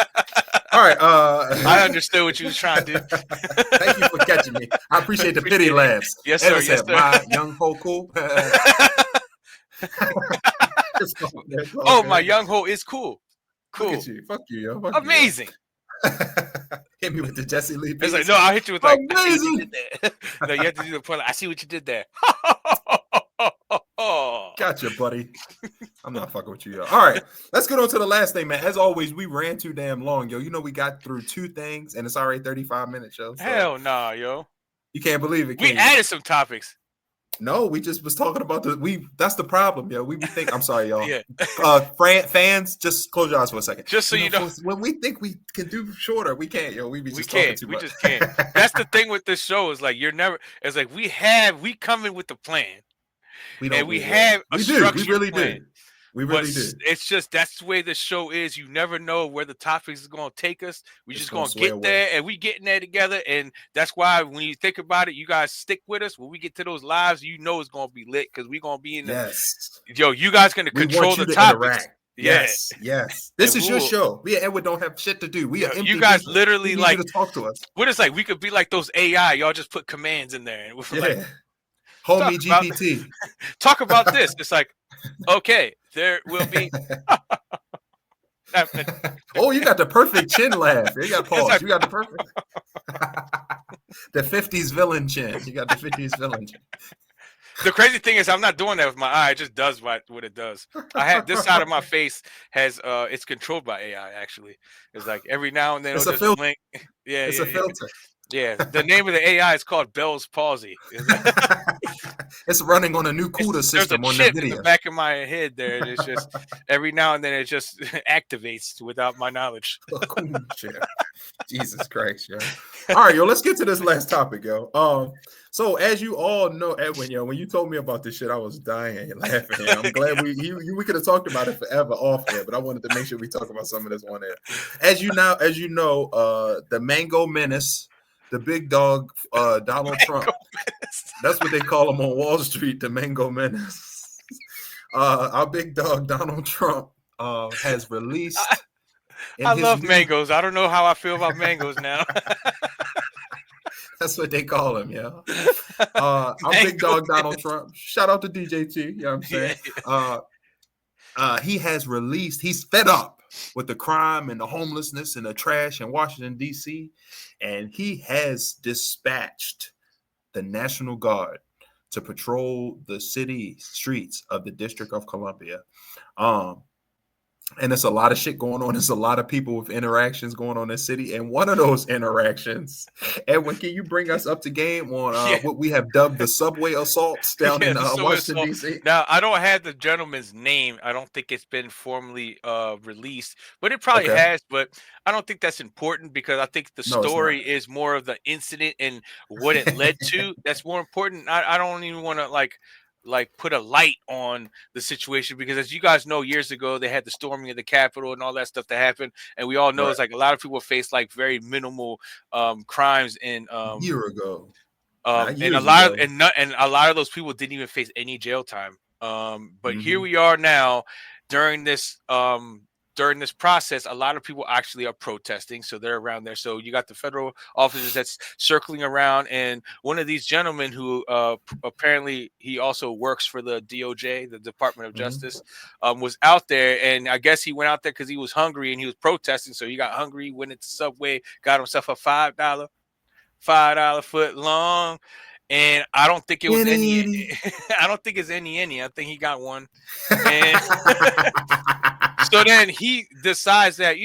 All right. I understood what you was trying to do. Thank you for catching me. I appreciate the pity laughs. Yes, sir. Yes, sir. My young ho cool. Oh, my young ho is cool. Cool. Look at you. Fuck you, yo. Fuck amazing. You, hit me with the Jesse Lee. It's like, no, I'll hit you with like, amazing. No, you have to do the point. I see what you did there. Gotcha, buddy. I'm not fucking with you, yo. All right, let's get on to the last thing, man. As always, we ran too damn long, yo. We got through 2 things, and it's already 35 minutes, yo. So hell nah, yo. You can't believe it. We added some topics. No, we just was talking about that's the problem, yo. We think I'm sorry, y'all. Yeah. Fans, just close your eyes for a second. Just so you know, when we think we can do shorter, we can't, yo. We just can't. Talking too much. We just can't. That's the thing with this show is like it's like we come in with the plan. We don't. And we have a structured plan. We really do. We really do. It's just that's the way the show is. You never know where the topics is going to take us. We just going to get there, and we getting there together. And that's why when you think about it, you guys stick with us. When we get to those lives, it's going to be lit because we're going to be in the. Yes. Yo, you guys going to control the topics. Yes. This is your show. Me and Edward don't have shit to do. We are empty. You guys literally like to talk to us. What it's like? We could be like those AI. Y'all just put commands in there. And like, homie GPT. Talk about this. It's like, okay, there will be. Oh, you got the perfect chin laugh. You got pause. Like, you got the perfect. The 50s villain chin. You got the 50s villain chin. The crazy thing is, I'm not doing that with my eye. It just does what it does. I have this side of my face has it's controlled by AI. Actually, it's like every now and then it'll just blink. Yeah, it's a filter. Yeah, the name of the AI is called Bell's palsy. It's running on a new CUDA system there's a on chip NVIDIA. in the back of my head there, and it's just every now and then it just activates without my knowledge. Jesus Christ, yo! All right, yo, let's get to this last topic, yo. So as you all know, Edwin, yo, when you told me about this shit, I was dying laughing. I'm glad we could have talked about it forever off there, but I wanted to make sure we talk about some of this on there. As you know, the Mango Menace, the big dog, Donald Trump. That's what they call him on Wall Street, the Mango Menace. Our big dog, Donald Trump, has released. I love mangoes. I don't know how I feel about mangoes now. That's what they call him, yeah. Our big dog, Donald Trump. Shout out to DJT, you know what I'm saying? He has released, he's fed up with the crime and the homelessness and the trash in Washington, D.C., and he has dispatched the National Guard to patrol the city streets of the District of Columbia. And there's a lot of shit going on. There's a lot of people with interactions going on in the city. And one of those interactions, Edwin, can you bring us up to game on what we have dubbed the subway assaults down in Washington, D.C.? Now, I don't have the gentleman's name. I don't think it's been formally released, but it probably has. But I don't think that's important because I think the story is more of the incident and what it led to. That's more important. I don't even want to like put a light on the situation because as you guys know, years ago they had the storming of the Capitol and all that stuff that happened, and we all know it's like a lot of people face like very minimal crimes in a year ago, and a lot of those people didn't even face any jail time. But here we are now during this process, a lot of people actually are protesting, so they're around there. So you got the federal officers that's circling around, and one of these gentlemen who apparently he also works for the DOJ, the Department of Justice, was out there, and I guess he went out there because he was hungry and he was protesting. So he got hungry, went into Subway, got himself a $5 foot long, and I don't think it was any. I don't think it's any. I think he got one. And so then he decides that,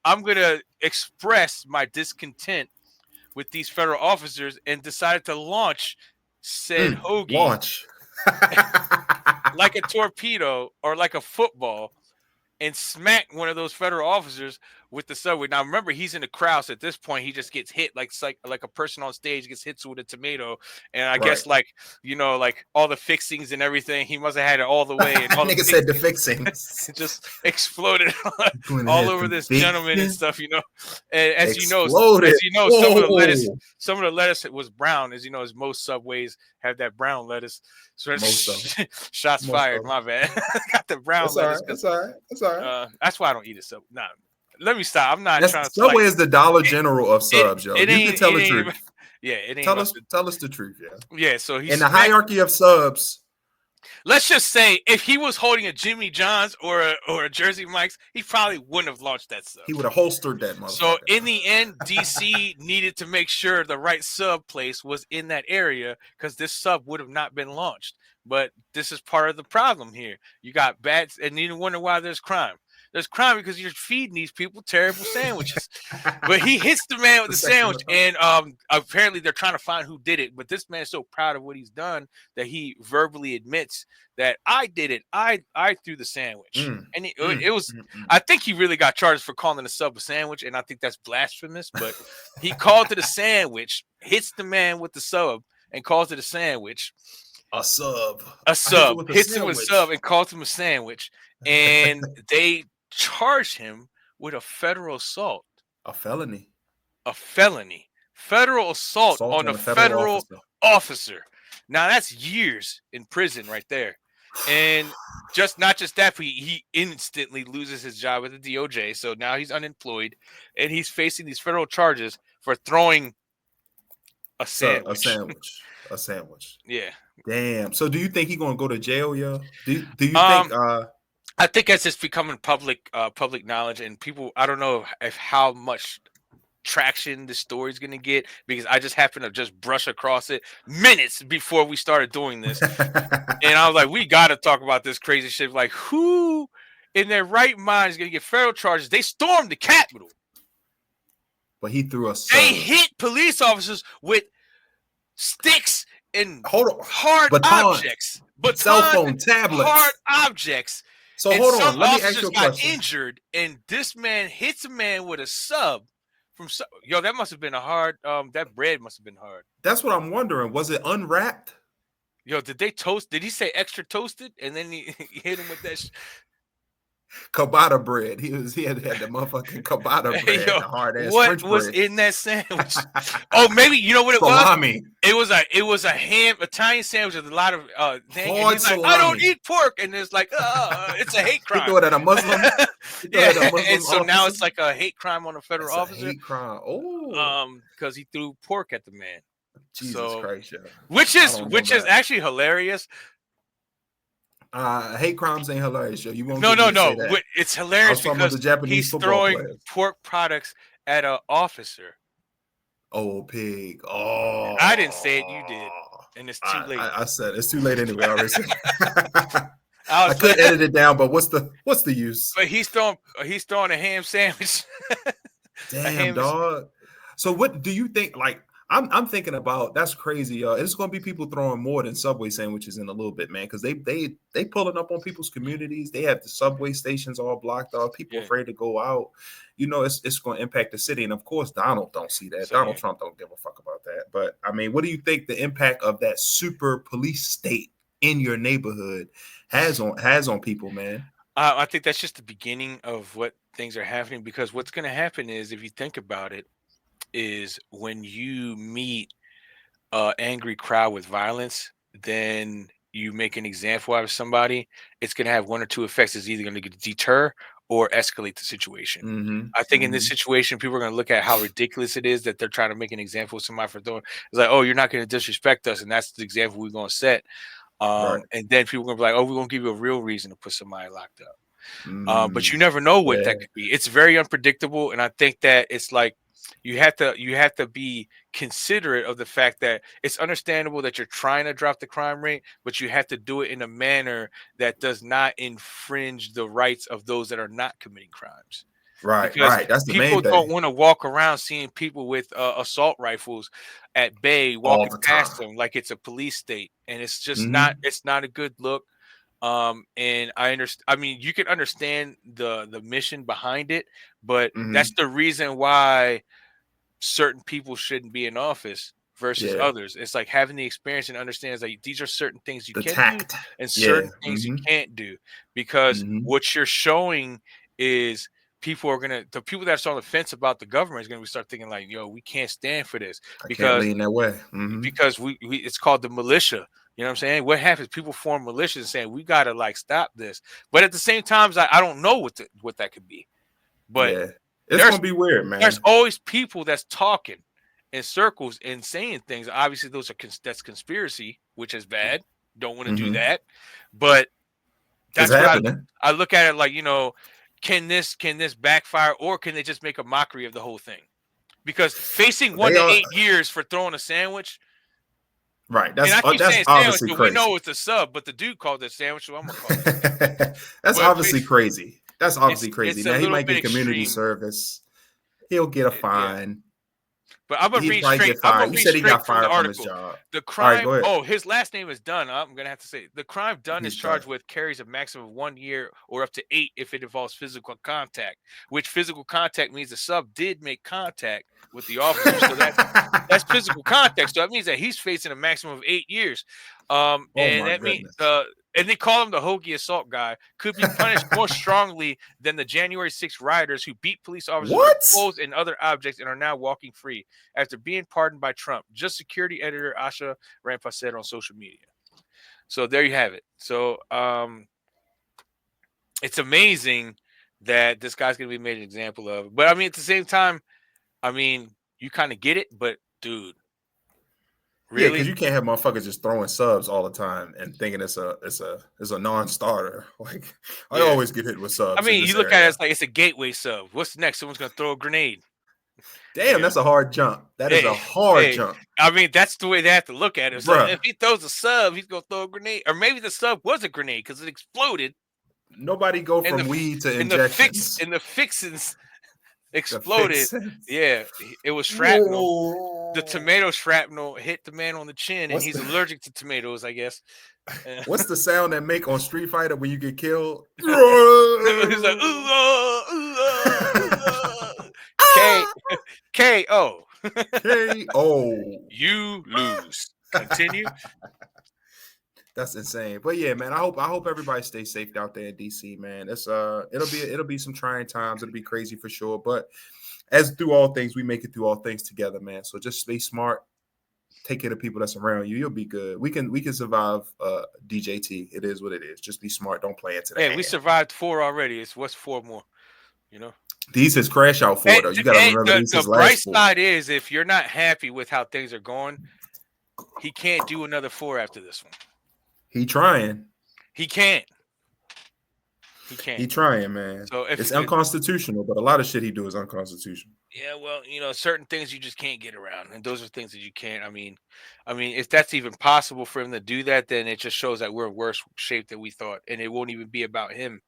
I'm going to express my discontent with these federal officers and decided to launch said hoagie like a torpedo or like a football and smack one of those federal officers with the subway. Now, remember, he's in the crowd. So at this point, he just gets hit like a person on stage gets hit with a tomato. And I guess like all the fixings and everything, he must have had it all the way. And all nigga said the fixings just exploded all over this gentleman and stuff, And as you know, some of the lettuce was brown. As you know, as most Subways have that brown lettuce. So shots fired. My bad. Got the brown lettuce. That's all right. That's why I don't eat it. So nah. Let me stop. I'm not trying to. Subway is the Dollar General of subs, yo. You can tell the truth. Yeah, it ain't. Tell us the truth, yeah. Yeah, so he's in the hierarchy of subs. Let's just say if he was holding a Jimmy John's or a Jersey Mike's, he probably wouldn't have launched that sub. He would have holstered that motherfucker. So in the end, DC needed to make sure the right sub place was in that area because this sub would have not been launched. But this is part of the problem here. You got bats, and you wonder why there's crime. There's crime because you're feeding these people terrible sandwiches. But he hits the man with the sandwich, and apparently they're trying to find who did it. But this man's so proud of what he's done that he verbally admits that I did it. I threw the sandwich, and it was. I think he really got charged for calling the sub a sandwich, and I think that's blasphemous. But he called it a sandwich, hits the man with the sub, and calls it a sandwich. A sub hits him with a sub and calls him a sandwich, and they charge him with a federal assault, a felony, federal assault on a federal officer. Now that's years in prison right there, and not just that, he instantly loses his job at the DOJ. So now he's unemployed, and he's facing these federal charges for throwing a sandwich. A sandwich. Yeah. Damn. So do you think he's gonna go to jail, yo? Do you think I think as it's becoming public knowledge, and people, I don't know if how much traction the story's going to get, because I just happened to just brush across it minutes before we started doing this. And I was like, we got to talk about this crazy shit. Like, who in their right mind is going to get federal charges? They stormed the Capitol. But he threw a sub. They hit police officers with sticks and hard objects. Cell phone, tablets. Hard objects. So hold on. Let me ask you a question. Injured, and this man hits a man with a sub. That must have been a hard. That bread must have been hard. That's what I'm wondering. Was it unwrapped? Did they toast? Did he say extra toasted? And then he hit him with that ciabatta bread. He had the motherfucking ciabatta bread, the hard ass what French was bread. In that sandwich? Oh, maybe you know what it salami. Was? It was a ham Italian sandwich with a lot of hard salami. I don't eat pork, and it's like it's a hate crime. You throw it at a Muslim. And so now it's like a hate crime on a federal officer. Hate crime. Oh, because he threw pork at the man. Jesus Christ, yeah. Which is actually hilarious. Hate crimes ain't hilarious, yo. You won't. No. It's hilarious because he's throwing pork products at an officer. Oh, pig! Oh, I didn't say it. You did, and it's too late. I said it's too late anyway. I could edit it down, but what's the use? But he's throwing a ham sandwich. Damn, dog. So what do you think? Like, I'm thinking about, that's crazy, y'all. It's going to be people throwing more than Subway sandwiches in a little bit, man, because they pulling up on people's communities. They have the subway stations all blocked off. People afraid to go out. It's going to impact the city. And of course, Donald don't see that. Donald Trump don't give a fuck about that. But I mean, what do you think the impact of that super police state in your neighborhood has on people, man? I think that's just the beginning of what things are happening, because what's going to happen is, if you think about it, is when you meet an angry crowd with violence, then you make an example out of somebody, it's going to have one or two effects. It's either going to deter or escalate the situation. Mm-hmm. I think in this situation, people are going to look at how ridiculous it is that they're trying to make an example of somebody for throwing. It's like, oh, you're not going to disrespect us, and that's the example we're going to set. And then people are going to be like, oh, we're going to give you a real reason to put somebody locked up. But you never know what that could be. It's very unpredictable, and I think that it's like, you have to be considerate of the fact that it's understandable that you're trying to drop the crime rate, but you have to do it in a manner that does not infringe the rights of those that are not committing crimes. Right. That's the main thing. People don't want to walk around seeing people with assault rifles at bay walking past them like it's a police state, and it's just not. It's not a good look. And I understand. I mean, you can understand the mission behind it, but that's the reason why certain people shouldn't be in office versus others. It's like having the experience and understands that these are certain things you can do and certain things you can't do, because what you're showing is the people that are on the fence about the government is going to start thinking like, yo, we can't stand for this because lean that way. Because we it's called the militia. You know what I'm saying? What happens? People form militias and saying we got to like stop this, but at the same time, I don't know what that could be. But it's gonna be weird, man. There's always people that's talking in circles and saying things. Obviously, that's conspiracy, which is bad. Don't want to do that. But that's what I look at it like. Can this backfire, or can they just make a mockery of the whole thing? Because facing 1 to 8 years for throwing a sandwich. Right, that's obviously crazy. We know it's a sub, but the dude called it sandwich, so I'm gonna call it. That's obviously crazy. That's obviously crazy. Now he might get community service. He'll get a fine. But I'm gonna read straight. You said he got fired from his job. The crime. His last name is Dunn. I'm gonna have to say the crime Dunn is charged with carries a maximum of 1 year or up to 8 if it involves physical contact. Which physical contact means the sub did make contact with the officer, so that's physical contact. So that means that he's facing a maximum of 8 years. And that means and they call him the hoagie assault guy, could be punished more strongly than the January 6th rioters who beat police officers with poles and other objects and are now walking free after being pardoned by Trump. Just security editor Asha Rampa said on social media. So there you have it. So it's amazing that this guy's going to be made an example of. But I mean, at the same time, I mean, you kind of get it, but dude, Really? Yeah, because you can't have motherfuckers just throwing subs all the time and thinking it's a non-starter. Like I always get hit with subs. I mean, you look at it as like it's a gateway sub. What's next? Someone's gonna throw a grenade. Damn, that's a hard jump. That is a hard jump. I mean, that's the way they have to look at it. So if he throws a sub, he's gonna throw a grenade, or maybe the sub was a grenade because it exploded. Nobody go from weed to injections. And the fixins exploded. Yeah, it was shrapnel. Whoa. The tomato shrapnel hit the man on the chin, and he's allergic to tomatoes, I guess. What's the sound that make on Street Fighter when you get killed? He's like, K.O. K.O. You lose. Continue. That's insane. But yeah, man, I hope everybody stays safe out there in DC, man. It's it'll be some trying times. It'll be crazy for sure. But as through all things, we make it through all things together, man. So just stay smart. Take care of people that's around you. You'll be good. We can survive DJT. It is what it is. Just be smart. Don't play into that. Hey, we survived 4 already. What's 4 more? You know? These is crash out 4 though. You gotta remember these is last 4. The bright side is if you're not happy with how things are going, he can't do another 4 after this one. He trying. He can't. He trying, man. So it's unconstitutional, but a lot of shit he do is unconstitutional. Yeah, well, certain things you just can't get around, and those are things that you can't. I mean, if that's even possible for him to do that, then it just shows that we're in worse shape than we thought, and it won't even be about him.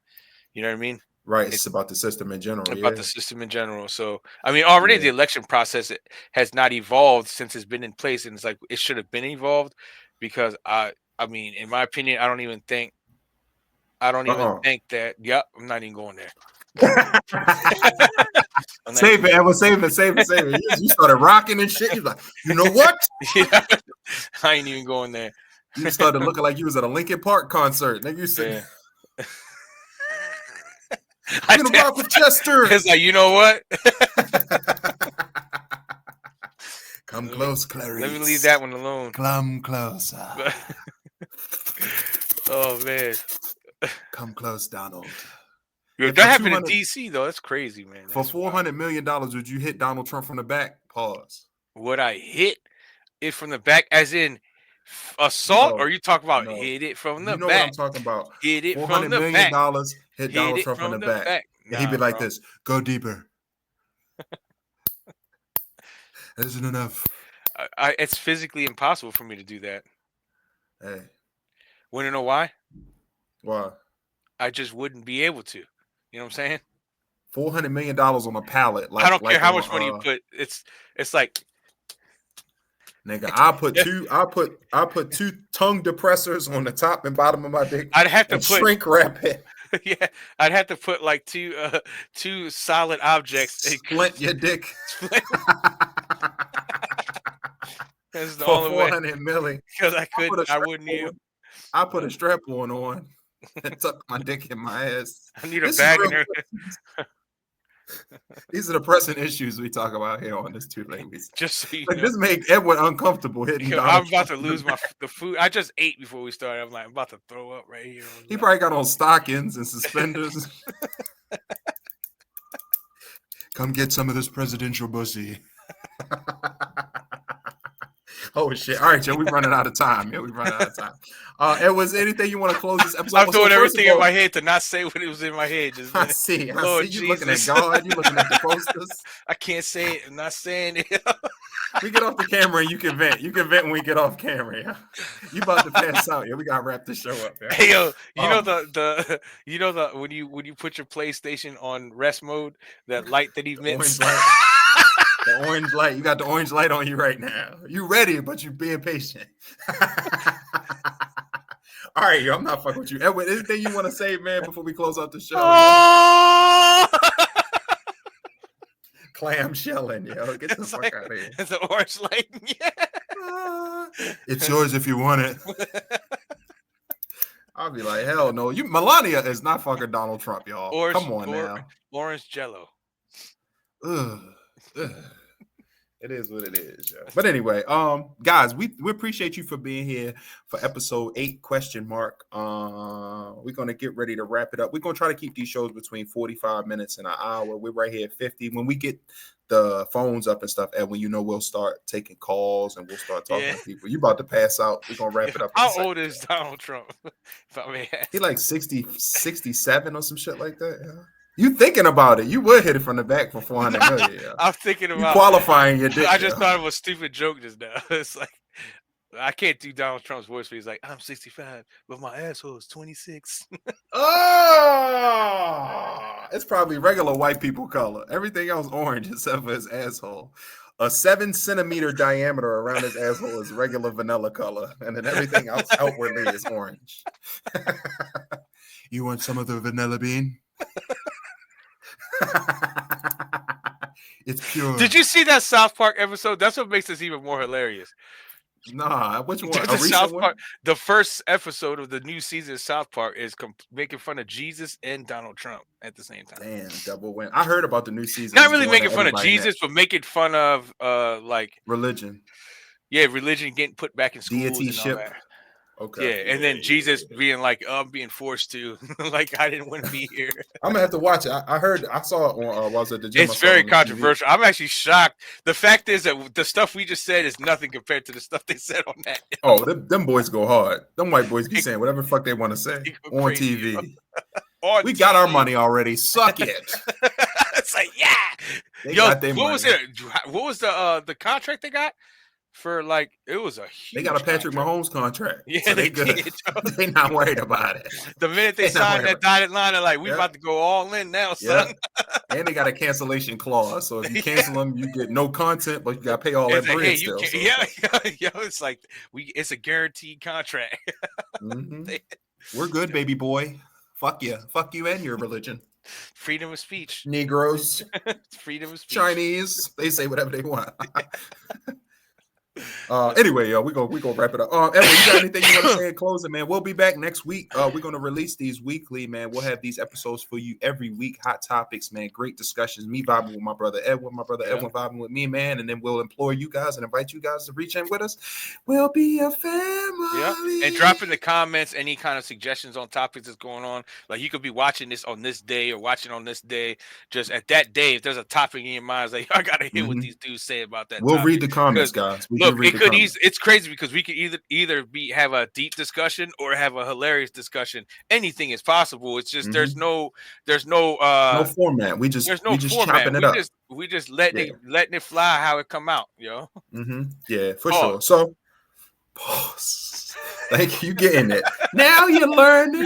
You know what I mean? Right. It's about the system in general. About the system in general. So, I mean, already the election process has not evolved since it's been in place, and it's like it should have been evolved because I mean, in my opinion, I don't even think that. Yep, I'm not even going there. Save it, Evan. Save it. You started rocking and shit. You're like, you know what? Yeah, I ain't even going there. You started looking like you was at a Linkin Park concert. Nigga, you said, I'm gonna rock with Chester. It's like, you know what? Come close, Clarice. Let me leave that one alone. Come closer. Oh man. Come close, Donald. Yo, that happened in DC though. That's crazy, man. For $400 million, would you hit Donald Trump from the back? Pause. Would I hit it from the back, as in assault, or you talk about hit it from the back? You know what I'm talking about. Hit it from the back. $400 million, hit Donald Trump from the back. Nah, he'd be like this. Go deeper. That isn't enough. It's physically impossible for me to do that. Hey. Want to know why? Why? I just wouldn't be able to. You know what I'm saying? $400 million on a pallet. I don't care how much money you put. It's like, nigga, I put 2 tongue depressors on the top and bottom of my dick. I'd have to put shrink wrap it. Yeah, I'd have to put like two solid objects. Splint your dick. That's the only way. $400 million. Because I wouldn't even. I put a strap on and tuck my dick in my ass. I need a bag in there. These are the pressing issues we talk about here on this Two Ladies. Just so you know. This make Edwin uncomfortable hitting. I'm about to lose the food. I just ate before we started. I'm like, I'm about to throw up right here. He probably got on stockings and suspenders. Come get some of this presidential pussy. Oh shit! All right, Joe, we're running out of time. Yeah, we're running out of time. Was anything you want to close this episode? I'm doing everything in my head to not say what it was in my head. Just I see. You looking at God. You looking at the posters. I can't say it. I'm not saying it. We get off the camera and you can vent. You can vent when we get off camera. Yeah? You about to pass out? Yeah, we gotta wrap this show up. Yeah? Hey yo, you know the when you put your PlayStation on rest mode, that light that emits. The orange light. You got the orange light on you right now. You ready, but you being patient. All right, yo, I'm not fucking with you. Edwin, anything you want to say, man, before we close out the show? Clam shelling, yo. Get the fuck out of here. It's an orange light. Yeah. It's yours if you want it. I'll be like, hell no. Melania is not fucking Donald Trump, y'all. Come on now. Orange Jello. Ugh. It is what it is, yo. But anyway, guys, we appreciate you for being here for episode 8 ? We're gonna get ready to wrap it up. We're gonna try to keep these shows between 45 minutes and an hour. We're right here at 50. When we get the phones up and stuff, and when we'll start taking calls and we'll start talking to people. You about to pass out. We're gonna wrap it up. How old is Donald Trump? If I may ask. He like 60, 67 or some shit like that. Yeah. You thinking about it? You would hit it from the back for 400 million. Yeah. I'm thinking about qualifying your dick. I just thought of a stupid joke just now. It's like I can't do Donald Trump's voice, but he's like, I'm 65, but my asshole is 26. Oh, it's probably regular white people color. Everything else orange except for his asshole. A 7-centimeter diameter around his asshole is regular vanilla color, and then everything else outwardly is orange. You want some of the vanilla bean? It's pure. Did you see that South Park episode? That's what makes this even more hilarious. Nah, which one? The South Park, the first episode of the new season of South Park is making fun of Jesus and Donald Trump at the same time. Damn, double win. I heard about the new season. Not really making fun of Jesus, but making fun of like religion. Yeah, religion getting put back in schools. Deity and all ship. that. Okay. Yeah, and then Jesus being like, I'm being forced to, like, I didn't want to be here. I'm gonna have to watch it. I saw it on. Was it the gym? It's very controversial. I'm actually shocked. The fact is that the stuff we just said is nothing compared to the stuff they said on that. Oh, them boys go hard. Them white boys be saying whatever the fuck they want to say on TV. We got our money already. Suck it. It's like, yeah. Yo, what was it? What was the contract they got? For like, it was a huge. They got a Patrick Mahomes contract. Yeah, so they good. They not worried about it. The minute they signed that dotted line, they're like, we about to go all in now, son. And they got a cancellation clause. So if you cancel them, you get no content, but you got to pay all that bread still. So. It's like it's a guaranteed contract. Mm-hmm. We're good, baby boy. Fuck you and your religion. Freedom of speech. Negroes. Freedom of speech. Chinese. They say whatever they want. Anyway, we go wrap it up. Edwin, you got anything you want to say in closing, man? We'll be back next week. We're gonna release these weekly, man. We'll have these episodes for you every week. Hot topics, man. Great discussions. Me vibing with my brother Edwin, Edwin vibing with me, man. And then we'll implore you guys and invite you guys to reach in with us. We'll be a family. Yeah. And drop in the comments any kind of suggestions on topics that's going on. Like you could be watching this on this day or watching on this day. Just at that day, if there's a topic in your mind, it's like I gotta hear what these dudes say about that. We'll read the comments, guys. Look, it's crazy because we could either have a deep discussion or have a hilarious discussion. Anything is possible. It's just there's no format. We just chopping it up. We just letting it fly how it come out, yo. Yeah, for sure. So pause. Thank you. Getting it. Now you're learning.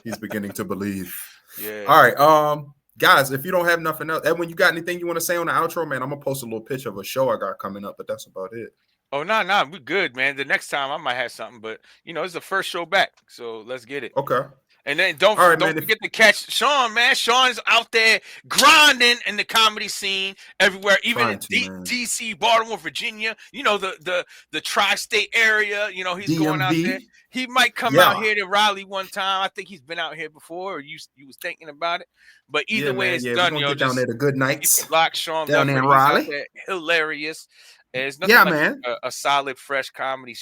He's beginning to believe. Yeah. All right. Guys, if you don't have nothing else, Edwin, you got anything you want to say on the outro, man? I'm gonna post a little picture of a show I got coming up, but that's about it. Oh, no, we're good, man. The next time I might have something, but it's the first show back, so let's get it. Okay. And then don't forget to catch Sean, man. Sean's out there grinding in the comedy scene everywhere, even in DC, Baltimore, Virginia. The tri-state area. He's DMV. Going out there. He might come out here to Raleigh one time. I think he's been out here before, or you was thinking about it. But either way, it's done. Get down there to Good Nights. Block Sean down there in Raleigh. Hilarious. And it's nothing like a solid, fresh comedy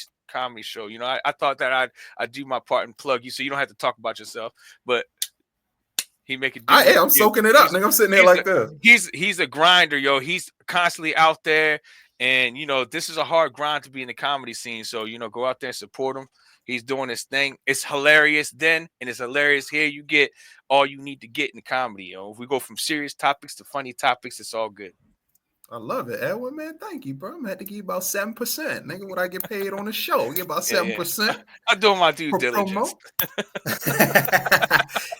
show. I thought that I'd do my part and plug you so you don't have to talk about yourself, but he make it. I'm soaking it up, nigga. I'm sitting there like this. He's a grinder, yo. He's constantly out there, and this is a hard grind to be in the comedy scene. So go out there and support him. He's doing his thing. It's hilarious then, and it's hilarious here. You get all you need to get in comedy. If we go from serious topics to funny topics, it's all good. I love it, Edwin, man. Thank you, bro. I'm gonna have to give you about 7%. Nigga, what I get paid on the show. Get about 7%. I'm doing my due diligence.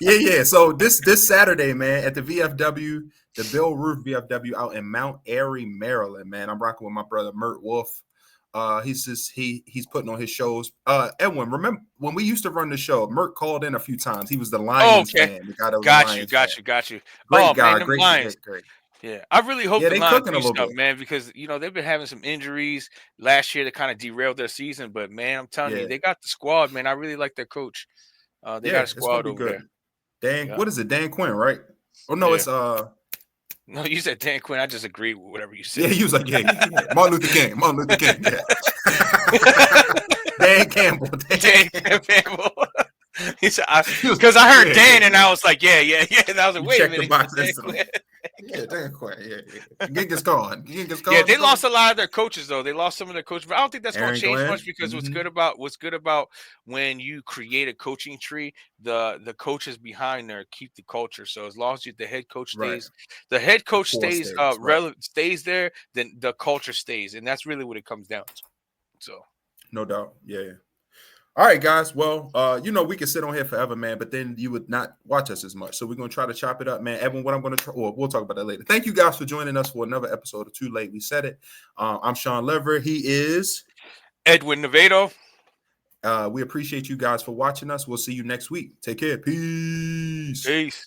Yeah. So this Saturday, man, at the VFW, the Bill Roof VFW out in Mount Airy, Maryland, man. I'm rocking with my brother Mert Wolf. He's putting on his shows. Edwin, remember when we used to run the show? Mert called in a few times. He was the Lions fan. The guy that was Got you. Great guy, great. Yeah, I really hope the Lions do stuff, man, because they've been having some injuries last year that kind of derailed their season. But man, I'm telling you, they got the squad, man. I really like their coach. They got a squad over there. Dan, what is it? Dan Quinn, right? Oh no, it's No, you said Dan Quinn. I just agreed with whatever you said. Yeah, he was like, yeah. Martin Luther King. Yeah. Dan Campbell. Dan Campbell. He said, because I heard Dan, and I was like, yeah. And I was like, wait a minute. Yeah, Dan Quinn. Yeah. Genghis Khan. Yeah, they lost a lot of their coaches, though. They lost some of their coaches, but I don't think that's going to change much because what's good about when you create a coaching tree, the coaches behind there keep the culture. So as long as the head coach stays, stays there, then the culture stays, and that's really what it comes down to. So, no doubt, yeah. All right, guys. Well, we can sit on here forever, man, but then you would not watch us as much. So we're going to try to chop it up, man. Evan, what I'm going to try, we'll talk about that later. Thank you guys for joining us for another episode of Too Late We Said It. I'm Sean Lever. He is Edwin Navedo. We appreciate you guys for watching us. We'll see you next week. Take care. Peace. Peace.